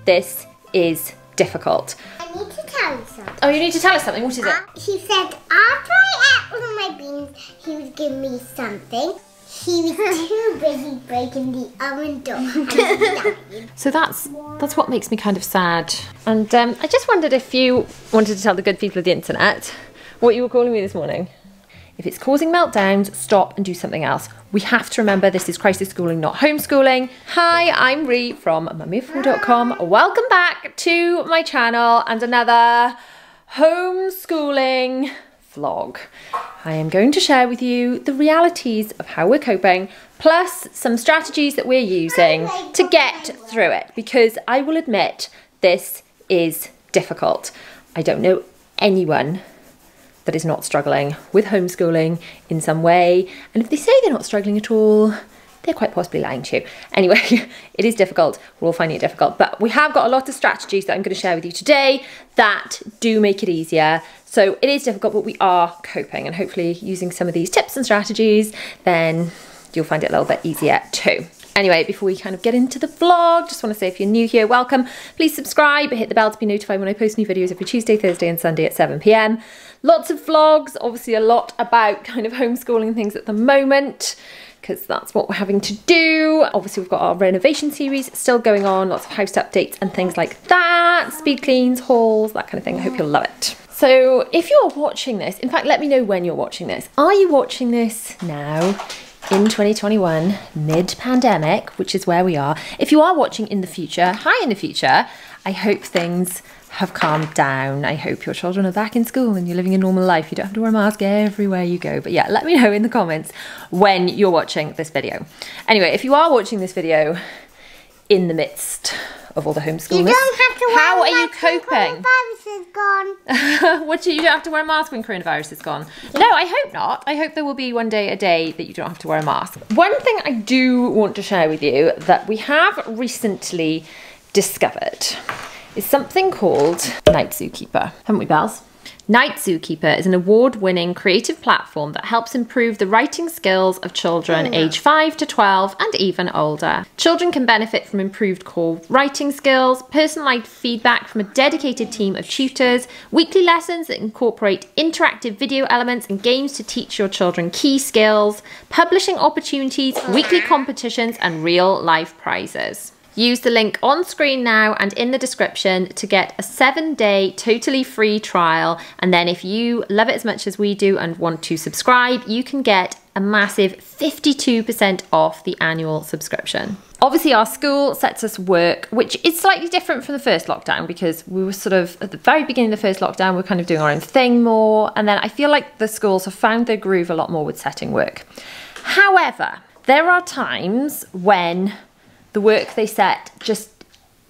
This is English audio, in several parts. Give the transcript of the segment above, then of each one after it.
this is difficult. I need to tell you something. Oh, you need to tell us something. What is it? He said after I ate all of my beans, he would give me something. He was too busy breaking the oven door and he died. So that's what makes me kind of sad. And I just wondered if you wanted to tell the good people of the internet what you were calling me this morning. If it's causing meltdowns, stop and do something else. We have to remember this is crisis schooling, not homeschooling. Hi, I'm Ree from mummyoffour.com. Welcome back to my channel and another homeschooling vlog. I am going to share with you the realities of how we're coping, plus some strategies that we're using to get through it, because I will admit this is difficult. I don't know anyone that is not struggling with homeschooling in some way, and if they say they're not struggling at all, they're quite possibly lying to you. Anyway, it is difficult. We're all finding it difficult, but we have got a lot of strategies that I'm going to share with you today that do make it easier. So it is difficult, but we are coping, and hopefully using some of these tips and strategies, then you'll find it a little bit easier too. Anyway, before we kind of get into the vlog, just want to say if you're new here, welcome. Please subscribe, hit the bell to be notified when I post new videos every Tuesday, Thursday and Sunday at 7 PM. Lots of vlogs, obviously a lot about kind of homeschooling things at the moment, because that's what we're having to do. Obviously we've got our renovation series still going on, lots of house updates and things like that, speed cleans, hauls, that kind of thing. I hope you'll love it. So if you're watching this, in fact, let me know when you're watching this. Are you watching this now? In 2021, mid-pandemic, which is where we are. If you are watching in the future, hi in the future, I hope things have calmed down. I hope your children are back in school and you're living a normal life. You don't have to wear a mask everywhere you go. But yeah, let me know in the comments when you're watching this video. Anyway, if you are watching this video in the midst of all the homeschooling, you don't have to wear how are you coping? Coronavirus is gone. What, you don't have to wear a mask when coronavirus is gone? No, I hope not. I hope there will be one day a day that you don't have to wear a mask. One thing I do want to share with you that we have recently discovered is something called Night Zookeeper. Haven't we, Bells? Night Zookeeper is an award-winning creative platform that helps improve the writing skills of children aged 5 to 12 and even older. Children can benefit from improved core writing skills, personalised feedback from a dedicated team of tutors, weekly lessons that incorporate interactive video elements and games to teach your children key skills, publishing opportunities, weekly competitions and real-life prizes. Use the link on screen now and in the description to get a 7-day totally free trial. And then if you love it as much as we do and want to subscribe, you can get a massive 52% off the annual subscription. Obviously our school sets us work, which is slightly different from the first lockdown, because we were sort of, at the very beginning of the first lockdown, we were kind of doing our own thing more. And then I feel like the schools have found their groove a lot more with setting work. However, there are times when the work they set just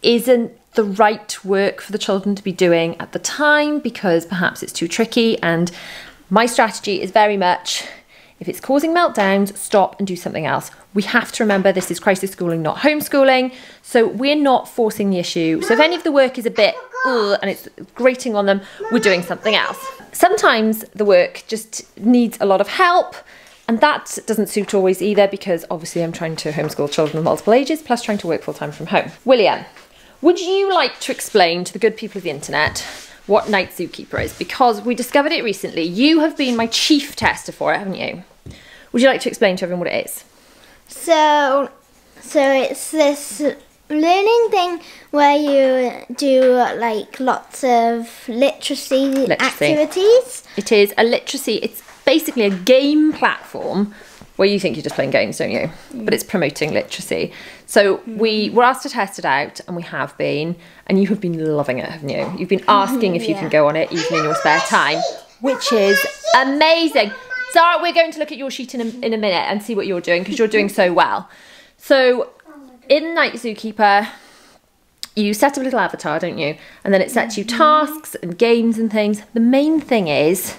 isn't the right work for the children to be doing at the time, because perhaps it's too tricky. And my strategy is very much, if it's causing meltdowns, stop and do something else. We have to remember this is crisis schooling, not homeschooling. So we're not forcing the issue. So if any of the work is a bit and it's grating on them, we're doing something else. Sometimes the work just needs a lot of help. And that doesn't suit always either, because obviously I'm trying to homeschool children of multiple ages, plus trying to work full time from home. William, would you like to explain to the good people of the internet what Night Zookeeper is? Because we discovered it recently. You have been my chief tester for it, haven't you? Would you like to explain to everyone what it is? So it's this learning thing where you do like lots of literacy activities. It is a literacy, it's basically a game platform where you think you're just playing games, don't you? But it's promoting literacy. So we were asked to test it out, and we have been, and you have been loving it, haven't you? You've been asking if you can go on it even in your spare time, which is amazing. Zara, we're going to look at your sheet in a minute and see what you're doing, because you're doing so well. So in Night Zookeeper, you set up a little avatar, don't you? And then it sets you tasks and games and things. The main thing is,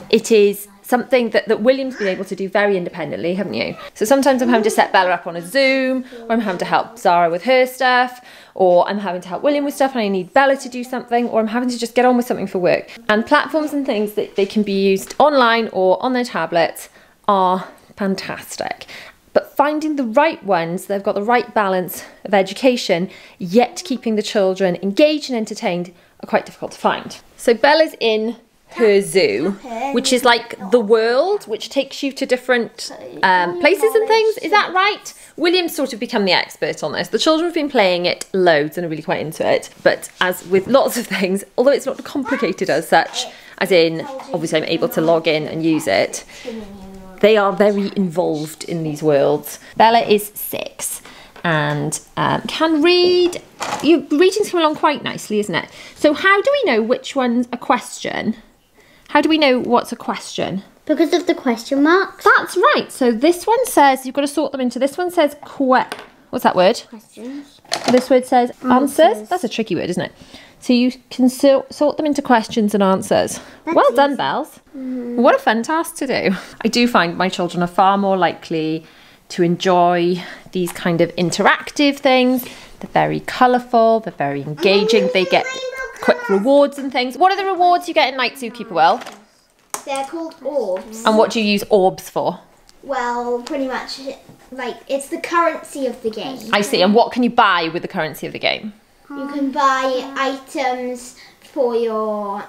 it is something that William's been able to do very independently, haven't you? So sometimes I'm having to set Bella up on a Zoom, or I'm having to help Zara with her stuff, or I'm having to help William with stuff and I need Bella to do something, or I'm having to just get on with something for work. And platforms and things that they can be used online or on their tablets are fantastic. But finding the right ones that have got the right balance of education, yet keeping the children engaged and entertained, are quite difficult to find. So Bella's in her zoo, which is like the world, which takes you to different places and things. Is that right? William's sort of become the expert on this. The children have been playing it loads and are really quite into it. But as with lots of things, although it's not complicated as such, as in, obviously I'm able to log in and use it, they are very involved in these worlds. Bella is 6 and can read. Your reading's coming along quite nicely, isn't it? So how do we know which one's a question? How do we know what's a question? Because of the question marks. That's right. So this one says, you've got to sort them into, this one says what's that word? Questions. This word says answers. That's a tricky word, isn't it? So you can sort them into questions and answers. Well done, Bells. What a fun task to do. I do find my children are far more likely to enjoy these kind of interactive things. They're very colourful, they're very engaging, they get quick rewards and things. What are the rewards you get in Night Zookeeper, Will? They're called orbs. And what do you use orbs for? Well, pretty much, like, it's the currency of the game. I see. And what can you buy with the currency of the game? You can buy items for your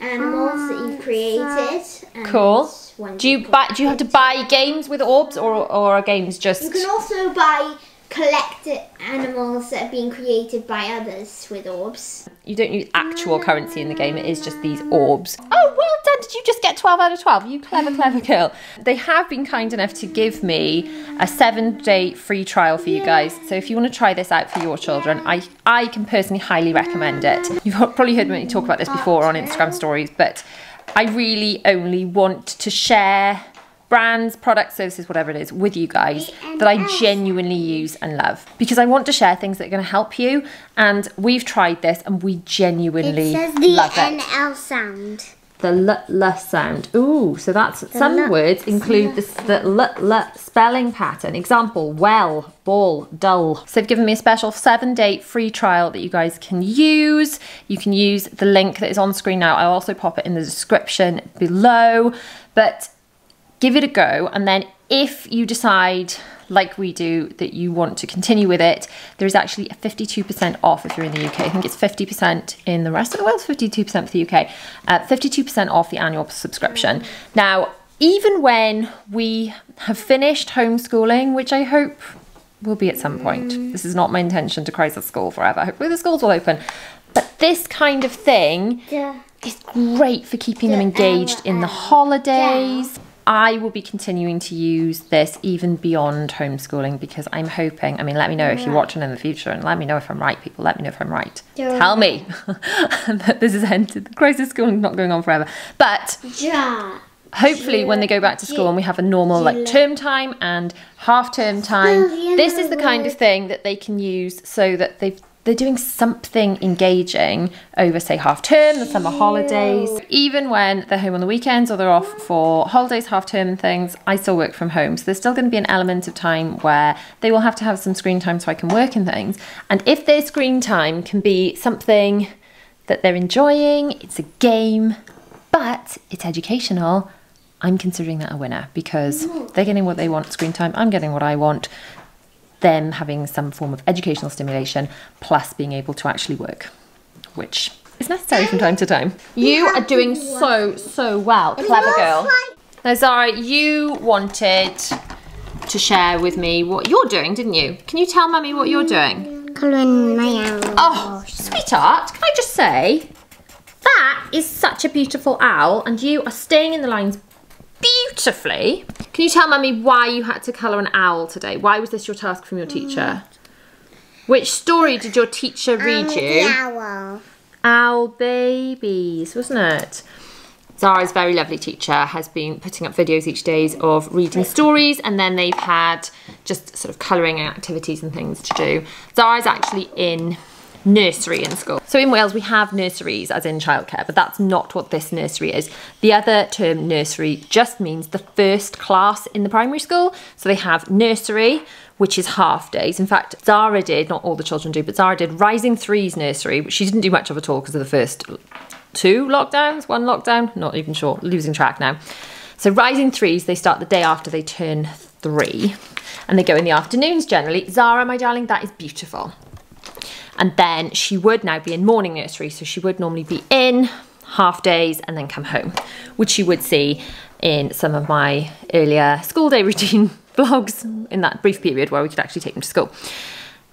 animals that you've created. Cool. Do you have to buy games with orbs, or are games just... You can also buy collected animals that have been created by others with orbs. You don't use actual currency in the game, it is just these orbs. Oh, well done, did you just get 12 out of 12? You clever, clever girl. They have been kind enough to give me a 7-day free trial for you guys. So if you want to try this out for your children, I can personally highly recommend it. You've probably heard me talk about this before on Instagram stories, but I really only want to share brands, products, services, whatever it is, with you guys that I genuinely use and love. Because I want to share things that are going to help you, and we've tried this and we genuinely love it. It says the NL sound. The l sound. Ooh, so that's some words include the l spelling pattern. Example, well, ball, dull. So they've given me a special 7-day free trial that you guys can use. You can use the link that is on screen now. I'll also pop it in the description below. But give it a go, and then if you decide, like we do, that you want to continue with it, there is actually a 52% off if you're in the UK. I think it's 50% in the rest of the world, 52% for the UK. 52% off the annual subscription. Now, even when we have finished homeschooling, which I hope will be at some point, this is not my intention to close the school forever. Hopefully the schools will open. But this kind of thing is great for keeping them engaged in the holidays. I will be continuing to use this even beyond homeschooling, because I'm hoping, I mean, let me know if you're watching in the future, and let me know if I'm right, people. Let me know if I'm right. Tell me that this is ended. The crisis schooling is not going on forever. But hopefully when they go back to school and we have a normal like term time and half-term time, this is the kind of thing that they can use so that they're doing something engaging over, say, half term, the summer holidays. Even when they're home on the weekends or they're off for holidays, half term and things, I still work from home. So there's still going to be an element of time where they will have to have some screen time so I can work and things. And if their screen time can be something that they're enjoying, it's a game, but it's educational, I'm considering that a winner, because they're getting what they want, screen time, I'm getting what I want. Them having some form of educational stimulation, plus being able to actually work, which is necessary from time to time. You are doing so well, clever girl. Now Zara, you wanted to share with me what you're doing, didn't you? Can you tell Mummy what you're doing? Colouring my owl. Oh, sweetheart, can I just say, that is such a beautiful owl, and you are staying in the lines beautifully. Can you tell Mummy why you had to colour an owl today? Why was this your task from your teacher? Which story did your teacher read you? The owl. Owl babies, wasn't it? Zara's very lovely teacher has been putting up videos each day of reading stories, and then they've had just sort of colouring activities and things to do. Zara's actually in nursery in school. So in Wales we have nurseries as in childcare, but that's not what this nursery is. The other term nursery just means the first class in the primary school. So they have nursery, which is half days. In fact, Zara did, not all the children do, but Zara did Rising Threes nursery, which she didn't do much of at all because of the first 2 lockdowns, 1 lockdown, not even sure, losing track now. So Rising Threes, they start the day after they turn 3. and they go in the afternoons generally. Zara, my darling, that is beautiful. And then she would now be in morning nursery, so she would normally be in half days and then come home, which you would see in some of my earlier school day routine vlogs in that brief period where we could actually take them to school.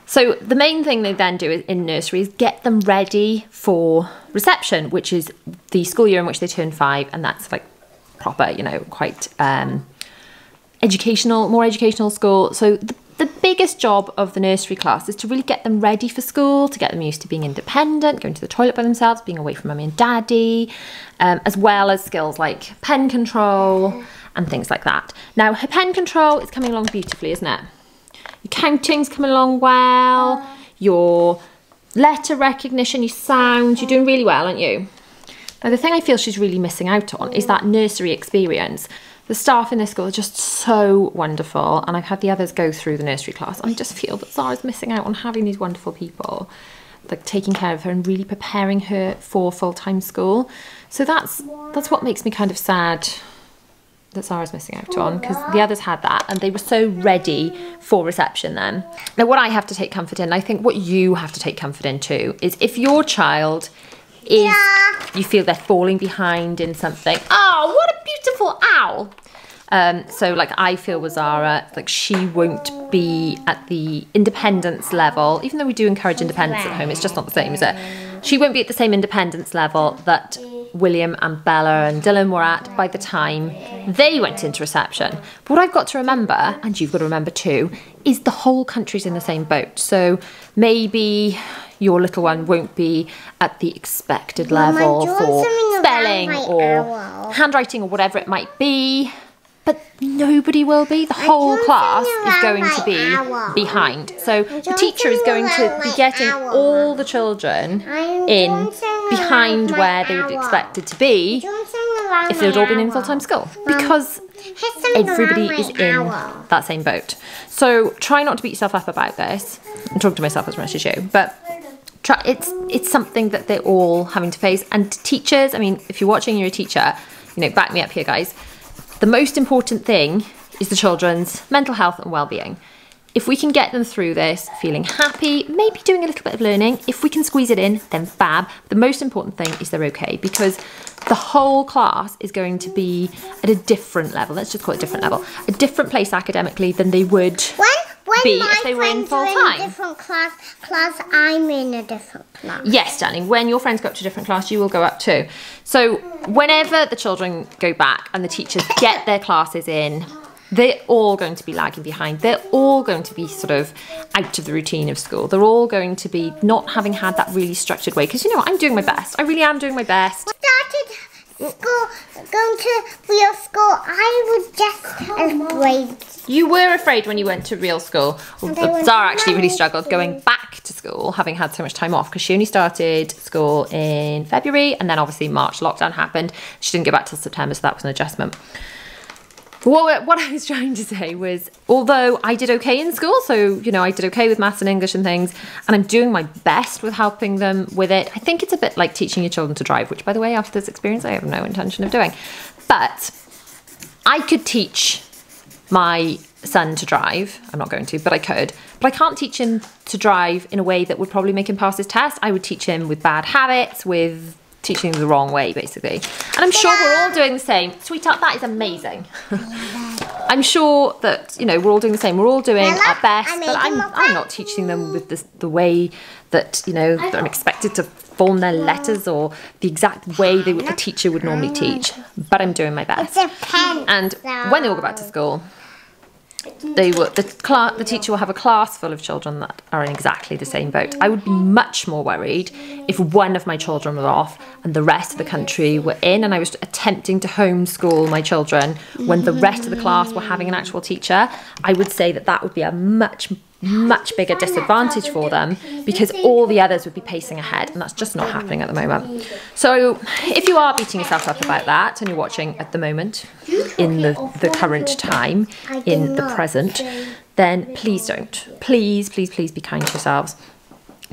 So the main thing they then do in nursery is get them ready for reception, which is the school year in which they turn 5, and that's like proper, you know, quite educational, more educational school. So the biggest job of the nursery class is to really get them ready for school, to get them used to being independent, going to the toilet by themselves, being away from mummy and daddy, as well as skills like pen control and things like that. Now, her pen control is coming along beautifully, isn't it? Your counting's coming along well, your letter recognition, your sounds, you're doing really well, aren't you? Now, the thing I feel she's really missing out on is that nursery experience. The staff in this school are just so wonderful, and I've had the others go through the nursery class. I just feel that Zara's missing out on having these wonderful people, like taking care of her and really preparing her for full-time school. So that's what makes me kind of sad that Zara's missing out on, because the others had that and they were so ready for reception then. Now, what I have to take comfort in, I think what you have to take comfort in too, is if your child is, you feel they're falling behind in something. Oh, what a beautiful owl. So like I feel with Zara, like she won't be at the independence level, even though we do encourage independence at home, it's just not the same, is it? She won't be at the same independence level that William and Bella and Dylan were at by the time they went into reception. But what I've got to remember, and you've got to remember too, is the whole country's in the same boat. So maybe your little one won't be at the expected level for spelling or handwriting or whatever it might be, but nobody will be. The whole class is going to be behind. So the teacher is going to be getting all the children in behind where they would be expected to be if they had all been in full-time school, because everybody is in that same boat. So try not to beat yourself up about this. I'm talking to myself as much as you, but it's something that they're all having to face. And teachers, I mean, if you're watching, you're a teacher, you know, back me up here, guys. The most important thing is the children's mental health and well-being. If we can get them through this feeling happy, maybe doing a little bit of learning, if we can squeeze it in, then fab. The most important thing is they're okay, because the whole class is going to be at a different level. Let's just call it a different level. A different place academically than they would be if they were in full time. In a different class, I'm in a different class. Yes, darling. When your friends go up to a different class, you will go up too. So whenever the children go back and the teachers get their classes in, they're all going to be lagging behind. They're all going to be sort of out of the routine of school. They're all going to be not having had that really structured way. Because, you know, I'm doing my best. I really am doing my best. Started going to real school, I was just afraid. You were afraid when you went to real school. Zara actually really struggled going back to school, having had so much time off, because she only started school in February, and then obviously March lockdown happened. She didn't go back till September, so that was an adjustment. What I was trying to say was, although I did okay in school, so, you know, I did okay with maths and English and things, and I'm doing my best with helping them with it. I think it's a bit like teaching your children to drive, which, by the way, after this experience, I have no intention of doing. But I could teach my son to drive. I'm not going to, but I could. But I can't teach him to drive in a way that would probably make him pass his test. I would teach him with bad habits, with teaching them the wrong way, basically. And I'm sure we're all doing the same. Sweetheart, that is amazing. I'm sure that, you know, we're all doing the same. We're all doing our best, but I'm not teaching them with the way that, you know, that I'm expected to form their letters or the exact way a teacher would normally teach. But I'm doing my best. And when they all go back to school, the teacher will have a class full of children that are in exactly the same boat. I would be much more worried if one of my children were off and the rest of the country were in, and I was attempting to homeschool my children when the rest of the class were having an actual teacher. I would say that would be a much bigger disadvantage for them, because all the others would be pacing ahead, and that's just not happening at the moment. So if you are beating yourself up about that and you're watching at the moment in the current time, in the present, then please don't. Please be kind to yourselves.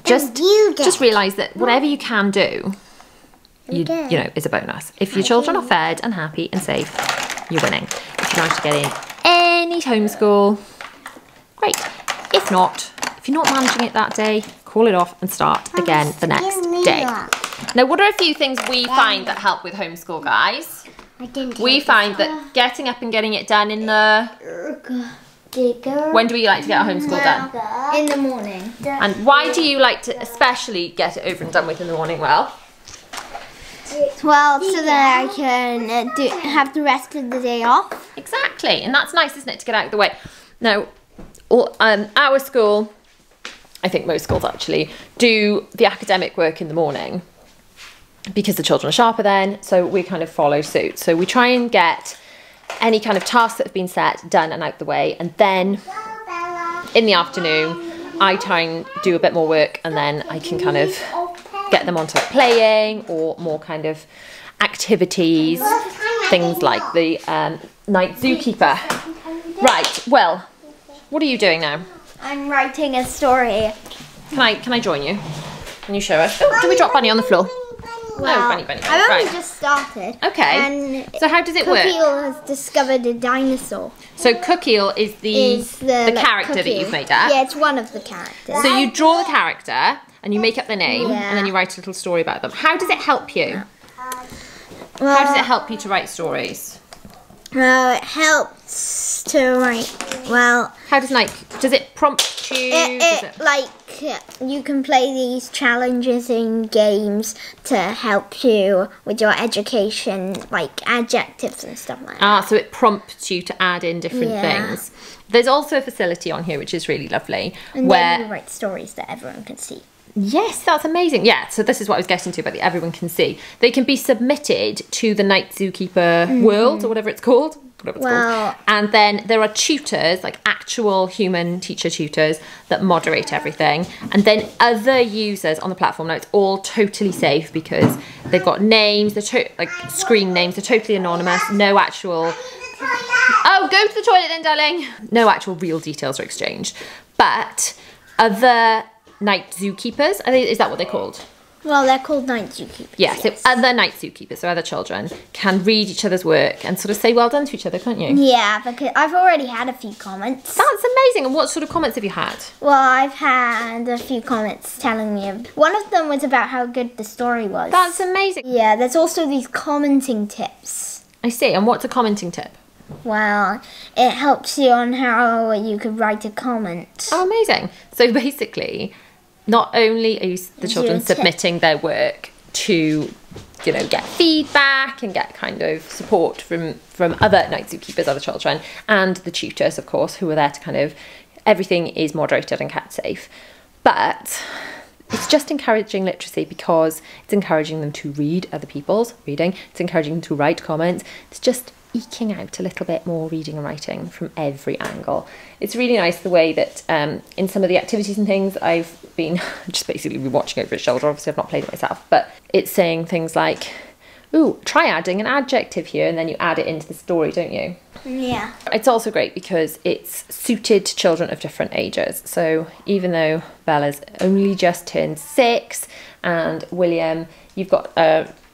Just realise that whatever you can do, you know, is a bonus. If your children are fed and happy and safe, you're winning. If you manage to get in any homeschool, Great. If not, if you're not managing it that day, call it off and start again the next day. Now, what are a few things we find that help with homeschool, guys? We find that getting up and getting it done in the... When do we like to get our homeschool done? In the morning. And why do you like to especially get it over and done with in the morning? Well, so that I can have the rest of the day off. exactly. And that's nice, isn't it, to get out of the way? Now, our school, I think most schools actually, do the academic work in the morning because the children are sharper then, so we kind of follow suit. So we try and get any kind of tasks that have been set done and out the way, and then in the afternoon I try and do a bit more work, and then I can kind of get them onto playing or more kind of activities, things like the Night Zookeeper. Right, well, what are you doing now? I'm writing a story. Can I join you? Can you show us? Oh, did we drop Bunny on the floor? Well, no, Bunny. I've only Right. just started. Okay. And So how does it work? Cookie-Eel has discovered a dinosaur. So Cookie-Eel is the character that you've made up. Yeah, it's one of the characters. So you draw the character and you make up their name, Yeah. and then you write a little story about them. How does it help you? Well, How does it help you to write stories? it helps to write. Well, How does it prompt you? Does it- like you can play these challenges in games to help you with your education, like adjectives and stuff like that. So it prompts you to add in different Yeah. things. There's also a facility on here which is really lovely, And where then you write stories that everyone can see. yes, that's amazing. Yeah, so this is what I was getting to about the everyone can see. They can be submitted to the Night Zookeeper world or whatever it's called. Well- And then there are tutors, like actual human teacher tutors that moderate everything. And then other users on the platform. Now it's all totally safe because they've got names, they're like screen names, they're totally anonymous, no actual... Oh, go to the toilet then, darling. No actual real details are exchanged. But other Night Zookeepers, is that what they're called? Well, they're called Night Zookeepers. Yeah, so other Night Zookeepers, so other children, can read each other's work and sort of say well done to each other, can't you? Yeah, because I've already had a few comments. That's amazing. And what sort of comments have you had? Well, I've had a few comments telling me. One of them was about how good the story was. That's amazing. Yeah, there's also these commenting tips. I see. And what's a commenting tip? Well, it helps you on how you could write a comment. Oh, amazing. So basically, not only are the children a tip. submitting their work to, you know, get feedback and get kind of support from other Night Zookeepers, other children, and the tutors, of course, who are there to kind of, everything is moderated and kept safe. But it's just encouraging literacy because it's encouraging them to read other people's reading. It's encouraging them to write comments. It's just eking out a little bit more reading and writing from every angle. It's really nice the way that in some of the activities and things I've been just basically watching over its shoulder. Obviously I've not played it myself, but it's saying things like, ooh, try adding an adjective here, and then you add it into the story, don't you? Yeah. It's also great because it's suited to children of different ages. So even though Bella's only just turned 6 and William, you've got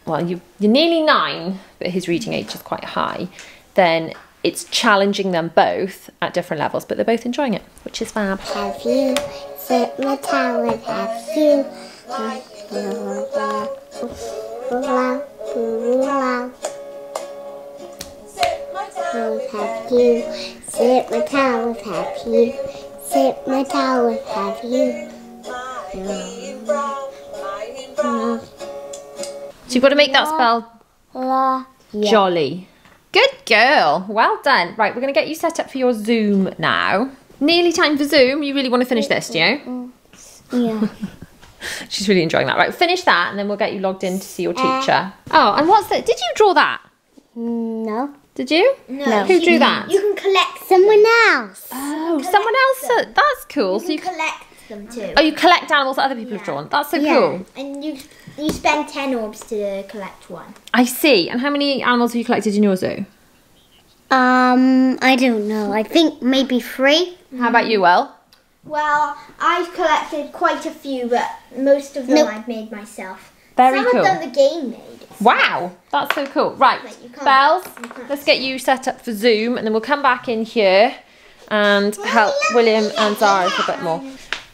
well, you're nearly 9, but his reading age is quite high, then it's challenging them both at different levels, but they're both enjoying it, which is fab. Have you sit my towel? Have you? Have you sit my towel? Have you sit my towel? Have you? So you've got to make that spell jolly. Good girl. Well done. Right, we're going to get you set up for your Zoom now. Nearly time for Zoom. You really want to finish this, do you? Yeah. She's really enjoying that. Right, finish that and then we'll get you logged in to see your teacher. Oh, and what's that? Did you draw that? No. Did you? No. Who drew that? You can collect Someone else. Oh, someone else. That's cool. So You you can collect them too. Oh, you collect animals that other people have drawn. That's so cool. And you spend 10 orbs to collect one. I see. And how many animals have you collected in your zoo? I don't know. I think maybe 3. How about you, Will? Well, I've collected quite a few, but most of them Nope. I've made myself. Very Some cool. of them the game made. Wow, that's so cool. Right, But you can't- Bells, you can't let's get you set up for Zoom and then we'll come back in here and help William and Zara a bit more.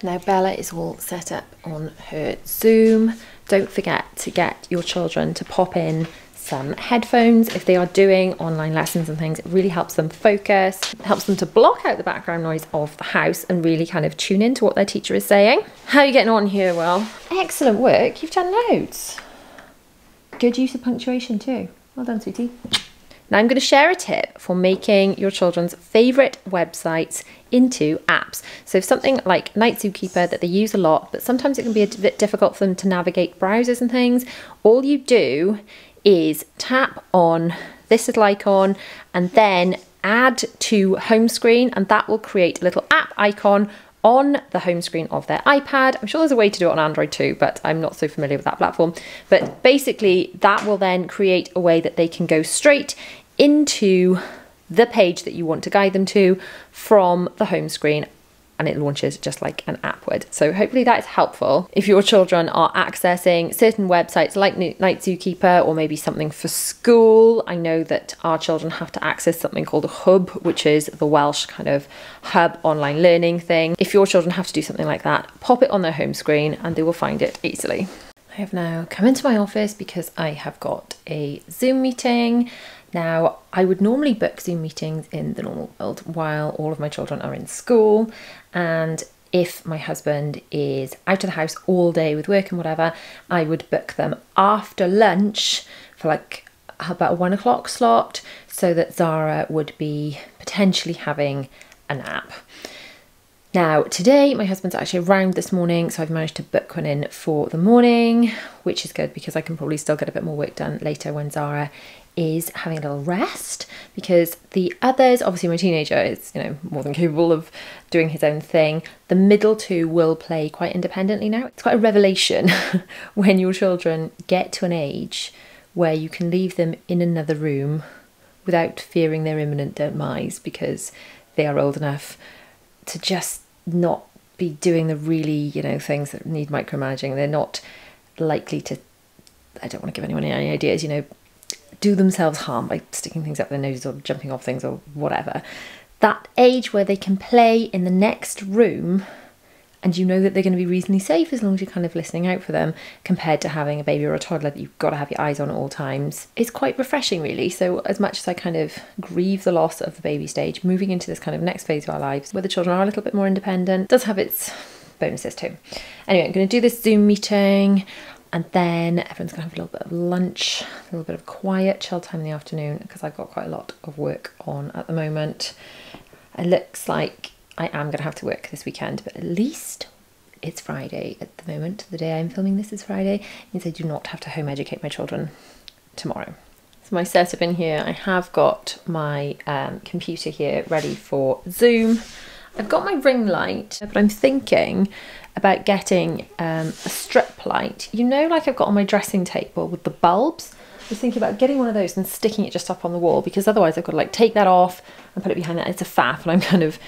Now Bella is all set up on her Zoom. Don't forget to get your children to pop in some headphones if they are doing online lessons and things. It really helps them focus, it helps them to block out the background noise of the house and really kind of tune into what their teacher is saying. How are you getting on here, Will? Excellent work, you've done loads. Good use of punctuation too. Well done, sweetie. Now I'm going to share a tip for making your children's favourite websites into apps. So something like Night Zookeeper that they use a lot, but sometimes it can be a bit difficult for them to navigate browsers and things. All you do is tap on this little icon and then add to home screen, and that will create a little app icon on the home screen of their iPad. I'm sure there's a way to do it on Android too, but I'm not so familiar with that platform. But basically that will then create a way that they can go straight into the page that you want to guide them to from the home screen, and it launches just like an app would. So hopefully that is helpful. If your children are accessing certain websites like Night Zookeeper or maybe something for school, I know that our children have to access something called a hub, which is the Welsh kind of hub online learning thing. If your children have to do something like that, pop it on their home screen and they will find it easily. I have now come into my office because I have got a Zoom meeting. Now, I would normally book Zoom meetings in the normal world while all of my children are in school, and if my husband is out of the house all day with work and whatever, I would book them after lunch for like about a 1 o'clock slot, so that Zara would be potentially having a nap. Now today my husband's actually around this morning, so I've managed to book one in for the morning, which is good because I can probably still get a bit more work done later when Zara is having a little rest, because the others, obviously my teenager is, you know, more than capable of doing his own thing. The middle two will play quite independently now. It's quite a revelation when your children get to an age where you can leave them in another room without fearing their imminent demise, because they are old enough to just not be doing the really, you know, things that need micromanaging. They're not likely to, I don't want to give anyone any ideas, you know, do themselves harm by sticking things up their noses or jumping off things or whatever. That age where they can play in the next room and you know that they're going to be reasonably safe as long as you're kind of listening out for them, compared to having a baby or a toddler that you've got to have your eyes on at all times, is quite refreshing really. So as much as I kind of grieve the loss of the baby stage, moving into this kind of next phase of our lives where the children are a little bit more independent does have its bonuses too. Anyway, I'm going to do this Zoom meeting, and then everyone's going to have a little bit of lunch, a little bit of quiet, chill time in the afternoon, because I've got quite a lot of work on at the moment. It looks like I am going to have to work this weekend, but at least it's Friday at the moment. The day I'm filming this is Friday. It means I do not have to home educate my children tomorrow. So my setup in here, I have got my computer here ready for Zoom. I've got my ring light, but I'm thinking about getting a strip light. You know, like I've got on my dressing table with the bulbs. I was thinking about getting one of those and sticking it just up on the wall, because otherwise I've got to like take that off and put it behind that. It's a faff, and I'm kind of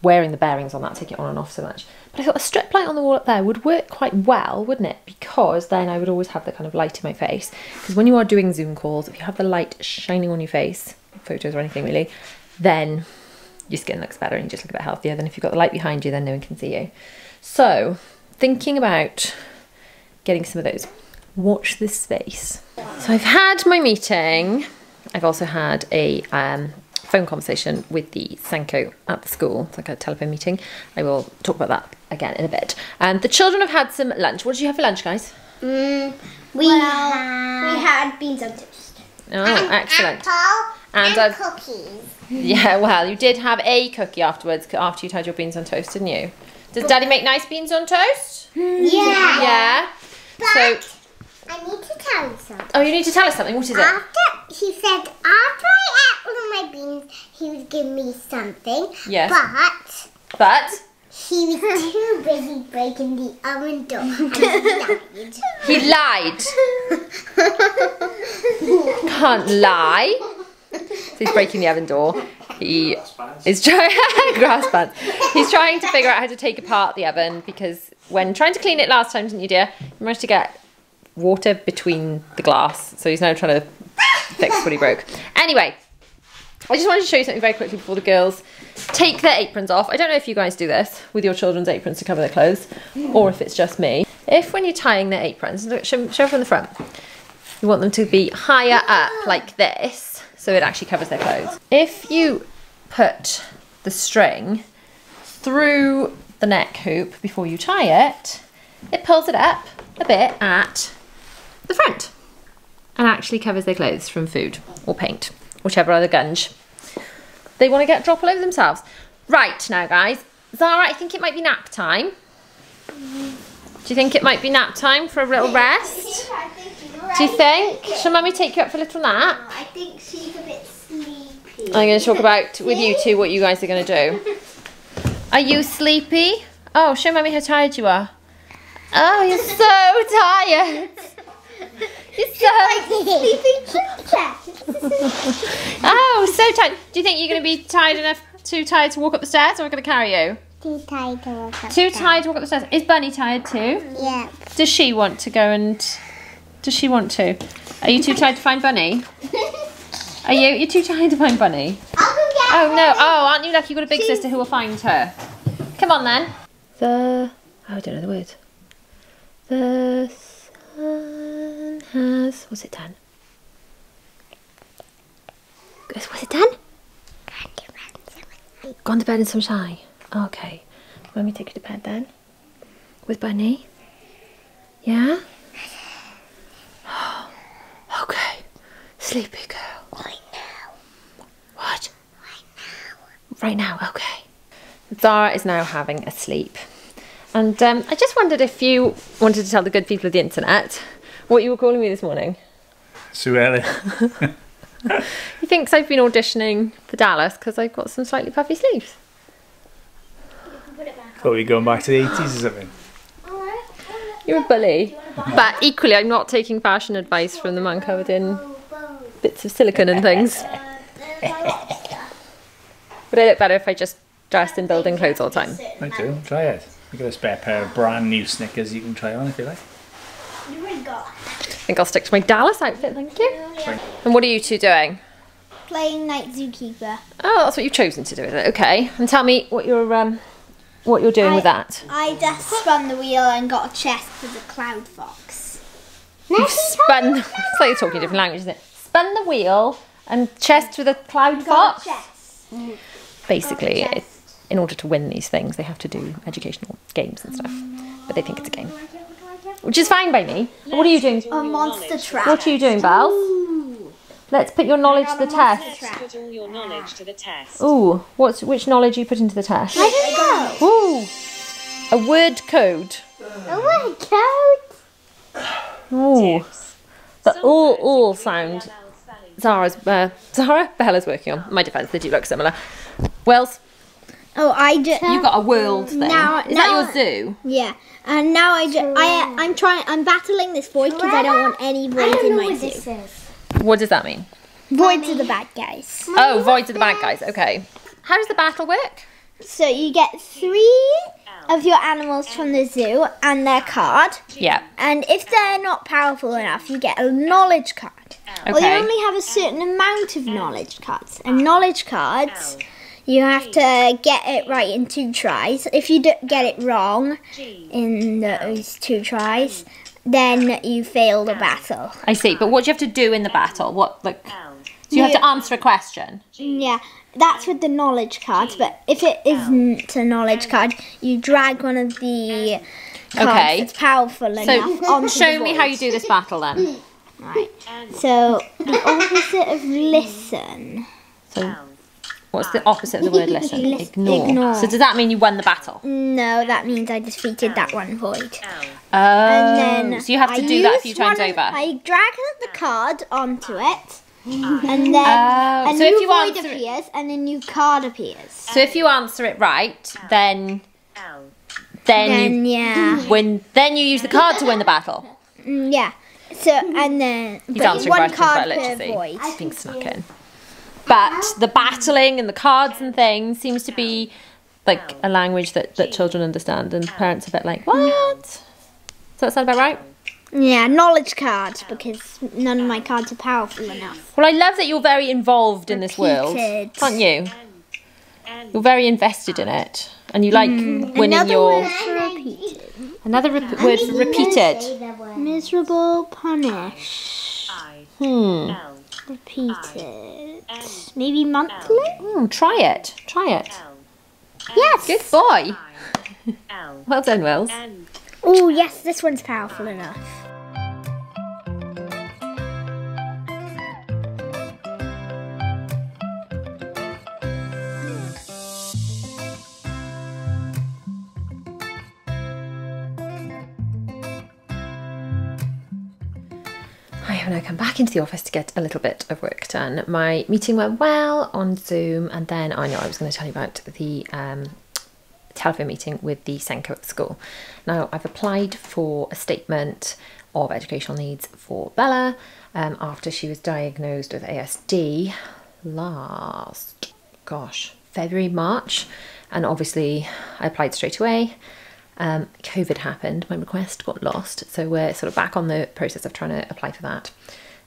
wearing the bearings on that, take it on and off so much. But I thought a strip light on the wall up there would work quite well, wouldn't it? Because then I would always have the kind of light in my face. Because when you are doing Zoom calls, if you have the light shining on your face, photos or anything really, then your skin looks better and you just look a bit healthier than if you've got the light behind you, then no one can see you. So thinking about getting some of those. Watch this space. So I've had my meeting. I've also had a phone conversation with the Senko at the school. It's like a telephone meeting. I will talk about that again in a bit. And the children have had some lunch. What did you have for lunch, guys? We had beans on toast. Oh, excellent. And cookies. Yeah, well, you did have a cookie afterwards, after you'd had your beans on toast, didn't you? Does Daddy make nice beans on toast? Yeah. Yeah. But so I need to tell you something. Oh, you need to tell us something. What is it? He said after I ate all of my beans, he would give me something. Yes. But he was too busy breaking the oven door and he lied. He lied. Can't lie. So he's breaking the oven door. He is trying grass pants. He's trying to figure out how to take apart the oven, because when trying to clean it last time, didn't you, dear? You managed to get water between the glass, so he's now trying to fix what he broke. Anyway, I just wanted to show you something very quickly before the girls take their aprons off. I don't know if you guys do this with your children's aprons to cover their clothes, or if it's just me. If when you're tying their aprons, look, show from the front, you want them to be higher up like this, so it actually covers their clothes. If you put the string through the neck hoop before you tie it, it pulls it up a bit at the front and actually covers their clothes from food or paint, whichever other gunge they want to get drop all over themselves. Right, now guys, Zara, I think it might be nap time. Do you think it might be nap time for a little rest? Do you think? Shall Mummy take you up for a little nap? I think she's a bit sleepy. I'm going to talk about with you two what you guys are going to do. Are you sleepy? Oh, show Mummy how tired you are. Oh, you're so tired. You're so oh, so tired. Do you think you're going to be too tired to walk up the stairs, or we're going to carry you? Too tired to walk up. Too tired to walk up the stairs. Is Bunny tired too? Yeah. Does she want to go and... Does she want to? Are you too tired to find Bunny? Are you? You're too tired to find Bunny? I'll go get Oh no. Oh, aren't you lucky you've got a big sister who will find her? Come on then. Oh, I don't know the word. The sun has... What's it done? What's it done? Gone to bed in some shine. Okay. Let me take you to bed then. With Bunny. Yeah? Okay. Sleepy girl. Right now. What? Right now. Right now, okay. Zara is now having a sleep. And I just wondered if you wanted to tell the good people of the internet what you were calling me this morning. Sue Ellie. He thinks I've been auditioning for Dallas because I've got some slightly puffy sleeves. Thought we were going back to the 80s or something. You're a bully. But equally, I'm not taking fashion advice from the man covered in bits of silicone and things. Would I look better if I just dressed in building clothes all the time? I do. Try it. You got a spare pair of brand new Snickers you can try on if you like. I think I'll stick to my Dallas outfit, thank you. Right. And what are you two doing? Playing Night Zookeeper. Oh, that's what you've chosen to do, is it? Okay. And tell me what you're doing with that. I just spun the wheel and got a chest for the cloud fox. You've spun... It's like you're talking different language, isn't it? Spun the wheel and chest with a cloud fox. Basically, in order to win these things, they have to do educational games and stuff. But they think it's a game. Which is fine by me. What are you doing? A monster trap. What are you doing, Bells? Let's put your knowledge to the test. Put all your knowledge to the test. Ooh, which knowledge are you putting to the test? I don't know. Ooh, a word code. A word code. Ooh, the all sound. Bella's working on. My defence, they do look similar. Wells, Oh, I do. you got a world thing. Is that your zoo? Yeah, and now I'm battling this void because I don't want any voids in my zoo. What does that mean? Voids are the bad guys. Oh, voids are the bad guys. Okay. How does the battle work? So you get 3 of your animals from the zoo and their card. Yeah. And if they're not powerful enough, you get a knowledge card. Or you Okay. only have a certain amount of knowledge cards. And knowledge cards, you have to get it right in 2 tries. If you get it wrong in those 2 tries, then you fail the battle. I see. But what do you have to do in the battle? So you have to answer a question. Yeah, that's with the knowledge cards. But if it isn't a knowledge card, you drag one of the cards that's powerful enough onto So show the me void. how you do this battle then. Right. So the opposite of listen. So what's the opposite of the word listen? Ignore. Ignore. So does that mean you won the battle? No, that means I defeated that one void. Oh. And then so you have to do that a few times over. I drag the card onto it, and then a so new if you void answer it- appears, and a new card appears. So if you answer it right, then Then you yeah, win. Then you use the card to win the battle. yeah. So and then He's but answering one questions card about per literacy. void. Being snuck in. But the battling and the cards and things seems to be like a language that children understand, and parents are a bit like, what? Does that sound about right? Yeah, knowledge cards, because none of my cards are powerful enough. Well, I love that you're very involved in this world, Repeated. aren't you? You're very invested in it, and you like winning Another your... word for repeated. Another word for repeated. Miserable, punish. Repeated. Maybe monthly? Try it. Try it. Yes. Good boy. Well done, Wills. Oh, yes, this one's powerful enough. I have now come back into the office to get a little bit of work done. My meeting went well on Zoom, and then I know I was going to tell you about the telephone meeting with the Senko at the school. Now, I've applied for a statement of educational needs for Bella after she was diagnosed with ASD last, February, March, and obviously I applied straight away. COVID happened, my request got lost, so we're sort of back on the process of trying to apply for that.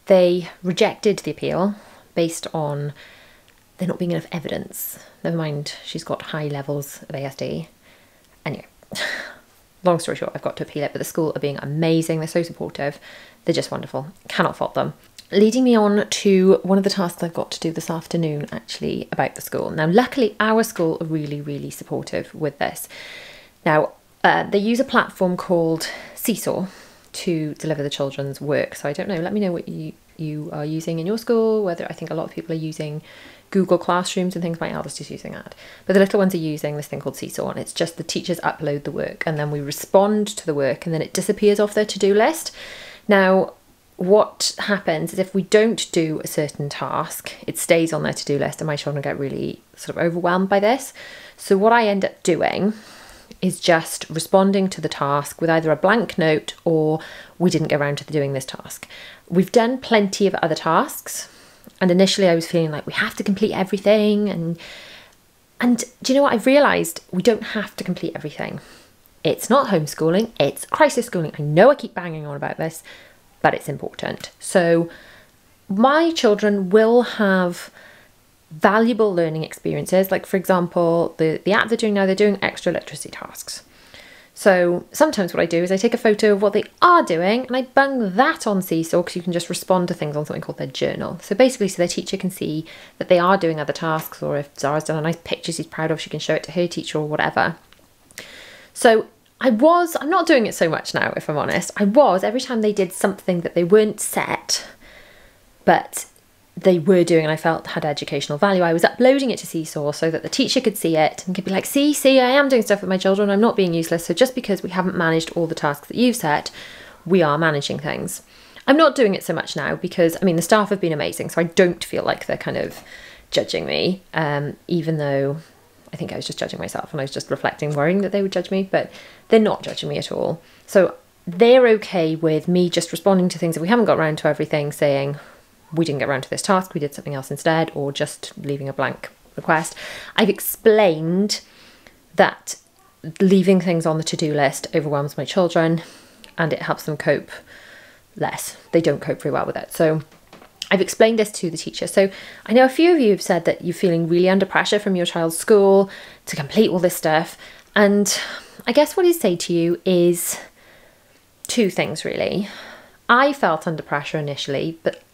They rejected the appeal based on there not being enough evidence. Never mind, she's got high levels of ASD. Anyway, long story short, I've got to appeal it, but the school are being amazing. They're so supportive. They're just wonderful. Cannot fault them. Leading me on to one of the tasks I've got to do this afternoon, actually, about the school. Now, luckily, our school are really, really supportive with this. Now, they use a platform called Seesaw to deliver the children's work. So I don't know, let me know what you are using in your school, whether I think a lot of people are using Google Classrooms and things. My eldest is using that. But the little ones are using this thing called Seesaw, and it's just the teachers upload the work and then we respond to the work and then it disappears off their to-do list. Now, what happens is if we don't do a certain task, it stays on their to-do list and my children get really sort of overwhelmed by this. So what I end up doing is just responding to the task with either a blank note or we didn't get around to doing this task. We've done plenty of other tasks, and initially I was feeling like we have to complete everything, and do you know what? I've realised we don't have to complete everything. It's not homeschooling, it's crisis schooling. I know I keep banging on about this, but it's important. So my children will have valuable learning experiences. Like, for example, the app they're doing now, they're doing extra literacy tasks. So sometimes what I do is I take a photo of what they are doing and I bung that on Seesaw, because you can just respond to things on something called their journal. So basically, so their teacher can see that they are doing other tasks, or if Zara's done a nice picture she's proud of, she can show it to her teacher or whatever. So I'm not doing it so much now, if I'm honest. Every time they did something that they weren't set, but they were doing and I felt had educational value, I was uploading it to Seesaw so that the teacher could see it and could be like, see, I am doing stuff with my children, I'm not being useless. So just because we haven't managed all the tasks that you've set, we are managing things. I'm not doing it so much now because, I mean, the staff have been amazing, so I don't feel like they're kind of judging me, even though I think I was just judging myself and I was just reflecting, worrying that they would judge me, but they're not judging me at all. So they're okay with me just responding to things if we haven't got around to everything, saying, we didn't get around to this task, we did something else instead, or just leaving a blank request. I've explained that leaving things on the to-do list overwhelms my children and it helps them cope less. They don't cope very well with it. So I've explained this to the teacher. So I know a few of you have said that you're feeling really under pressure from your child's school to complete all this stuff. And I guess what I'd say to you is two things, really. I felt under pressure initially, but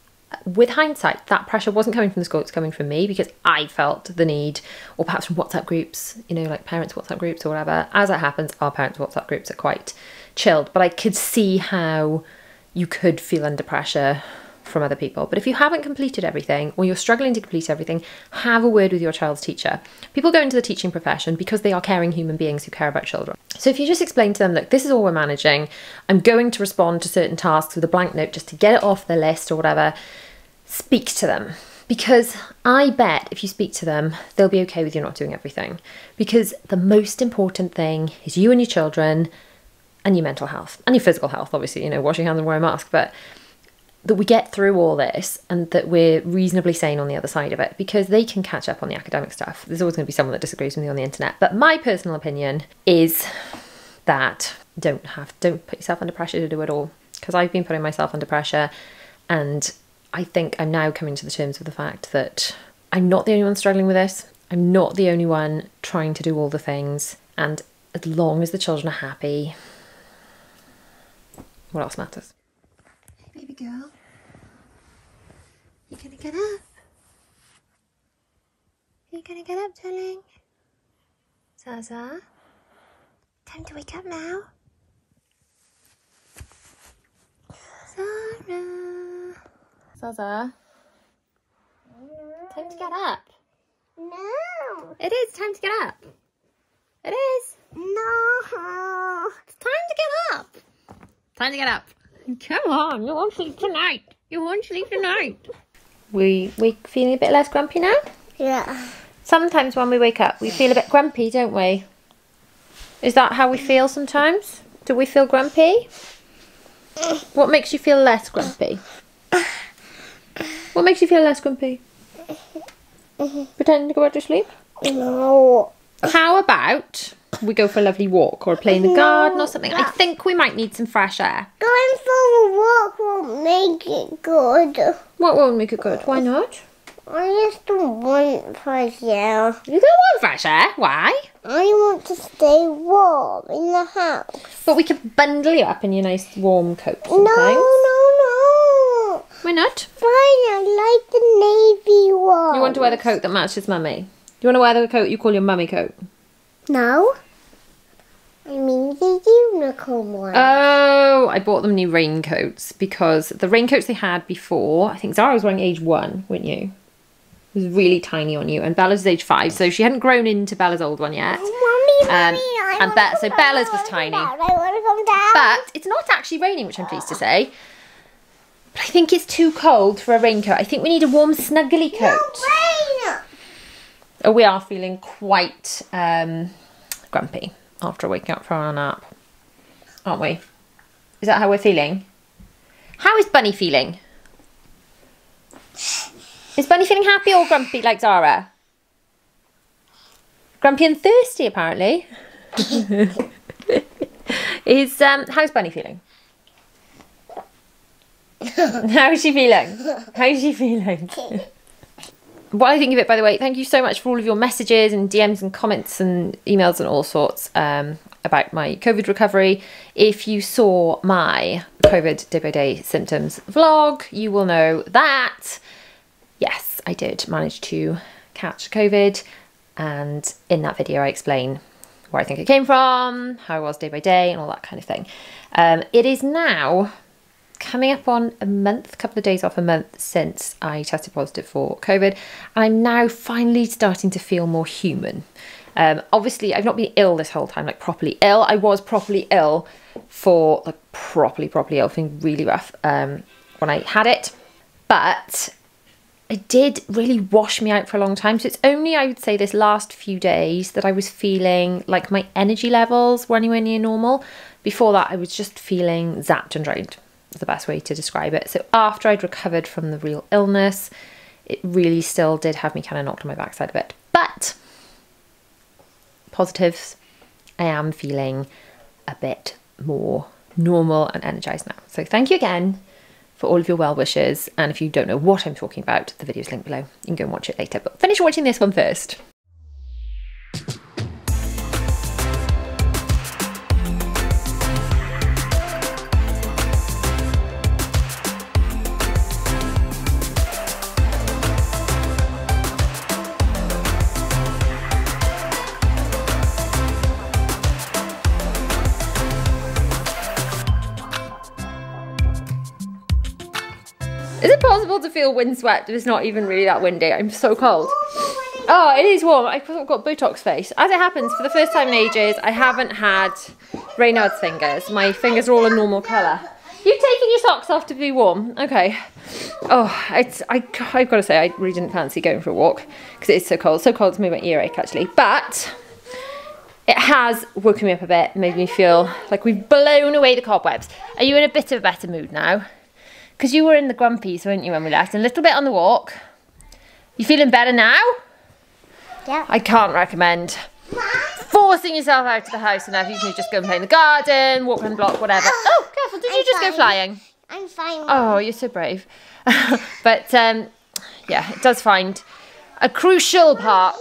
with hindsight, that pressure wasn't coming from the school, it's coming from me, because I felt the need, or perhaps from WhatsApp groups, you know, like parents' WhatsApp groups or whatever. As it happens, our parents' WhatsApp groups are quite chilled, but I could see how you could feel under pressure from other people. But if you haven't completed everything, or you're struggling to complete everything, have a word with your child's teacher. People go into the teaching profession because they are caring human beings who care about children. So if you just explain to them, look, this is all we're managing, I'm going to respond to certain tasks with a blank note just to get it off the list or whatever, speak to them. Because I bet if you speak to them, they'll be okay with you not doing everything. Because the most important thing is you and your children and your mental health and your physical health, obviously, you know, wash your hands and wear a mask, but that we get through all this and that we're reasonably sane on the other side of it, because they can catch up on the academic stuff. There's always going to be someone that disagrees with me on the internet. But my personal opinion is that don't put yourself under pressure to do it all. because I've been putting myself under pressure, and I think I'm now coming to the terms with the fact that I'm not the only one struggling with this. I'm not the only one trying to do all the things, and as long as the children are happy, what else matters? Baby girl, you gonna get up? You gonna get up, darling? Zaza? Time to wake up now. Zara. Zaza? Time to get up. No. It is time to get up. It is. No. It's time to get up. Time to get up. Come on, you won't sleep tonight. You won't sleep tonight. We feeling a bit less grumpy now? Yeah. Sometimes when we wake up, we feel a bit grumpy, don't we? Is that how we feel sometimes? Do we feel grumpy? What makes you feel less grumpy? What makes you feel less grumpy? Pretending to go back to sleep? No. How about we go for a lovely walk or play in the garden or something? I think we might need some fresh air. Going for a walk won't make it good. What won't make it good? Why not? I just don't want fresh air. You don't want fresh air? Why? I want to stay warm in the house. But we could bundle you up in your nice warm coat No, no. Why not? Fine, I like the navy one. You want to wear the coat that matches mummy? You want to wear the coat you call your mummy coat? No. I mean the unicorn one. Oh, I bought them new raincoats because the raincoats they had before, I think Zara was wearing age 1, weren't you? It was really tiny on you, and Bella's is age 5, so she hadn't grown into Bella's old one yet. Mommy, so Bella's was tiny. I want to come down. But it's not actually raining, which I'm pleased to say. But I think it's too cold for a raincoat. I think we need a warm, snuggly coat. No rain. Oh, we are feeling quite grumpy after waking up from our nap, aren't we? Is that how we're feeling? How is Bunny feeling? Is Bunny feeling happy or grumpy like Zara? Grumpy and thirsty, apparently. How's Bunny feeling? How is she feeling? How is she feeling? What I think of it, by the way, thank you so much for all of your messages and DMs and comments and emails and all sorts about my COVID recovery. If you saw my COVID day-by-day symptoms vlog, you will know that, yes, I did manage to catch COVID. And in that video, I explain where I think it came from, how I was day by day, and all that kind of thing. It is now coming up on a month, couple of days off a month since I tested positive for COVID, and I'm now finally starting to feel more human. Obviously, I've not been ill this whole time, like properly ill. I was properly ill for, like properly ill, feeling really rough when I had it, but it did really wash me out for a long time. So it's only, I would say, this last few days that I was feeling like my energy levels were anywhere near normal. Before that, I was just feeling zapped and drained. Is the best way to describe it. So after I'd recovered from the real illness, it really still did have me kind of knocked on my backside a bit. But positives, I am feeling a bit more normal and energized now. So thank you again for all of your well wishes. And if you don't know what I'm talking about, the video's linked below. You can go and watch it later. But finish watching this one first. Is it possible to feel windswept if it's not even really that windy? I'm so cold. Oh, it is warm. I've got Botox face. As it happens, for the first time in ages, I haven't had Reynard's fingers. My fingers are all a normal colour. You've taken your socks off to be warm. Okay. Oh, I've got to say, I really didn't fancy going for a walk because it is so cold. So cold to make my earache, actually. But it has woken me up a bit, made me feel like we've blown away the cobwebs. Are you in a bit of a better mood now? Because you were in the grumpies, weren't you, when we left? And a little bit on the walk. You feeling better now? Yeah. I can't recommend 4 forcing yourself out of the house enough. You can just go and play in the garden, walk around the block, whatever. Oh, careful, did you just go flying? I'm fine. Oh, you're so brave. But yeah, it does find a crucial part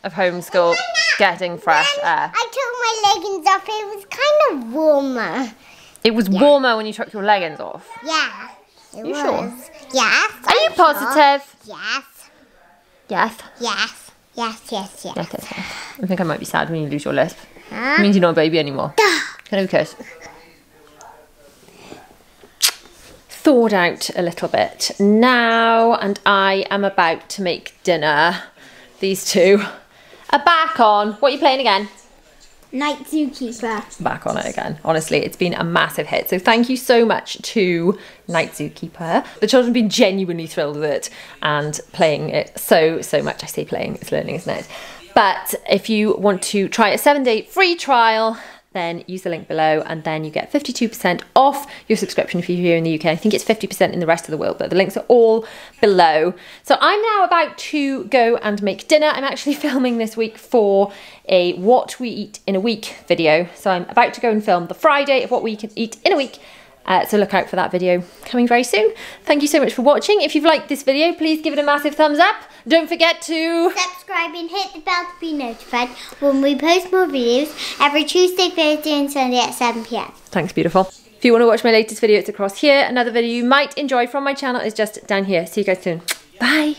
of homeschool, getting fresh air. I took my leggings off. It was kind of warmer. It was warmer when you took your leggings off. Yeah. It You was. sure? Yes. Are you positive? Yes. Yes. Yes. Yes. Yes. Yes. Okay. I think I might be sad when you lose your lisp. Huh? It means you're not a baby anymore. Can I kiss? Thawed out a little bit now, and I am about to make dinner. These two are back on. What are you playing again? Night Zookeeper. Back on it again. Honestly, it's been a massive hit. So thank you so much to Night Zookeeper. The children have been genuinely thrilled with it and playing it so much. I say playing, it's learning, isn't it? But if you want to try a 7-day free trial, then use the link below, and then you get 52% off your subscription if you're here in the UK. I think it's 50% in the rest of the world, but the links are all below. So I'm now about to go and make dinner. I'm actually filming this week for a what we eat in a week video. So I'm about to go and film the Friday of what we can eat in a week. So look out for that video coming very soon. Thank you so much for watching. If you've liked this video, please give it a massive thumbs up. Don't forget to Subscribe and hit the bell to be notified when we post more videos every Tuesday, Thursday and Sunday at 7 PM. Thanks, beautiful. If you want to watch my latest video, it's across here. Another video you might enjoy from my channel is just down here. See you guys soon. Bye.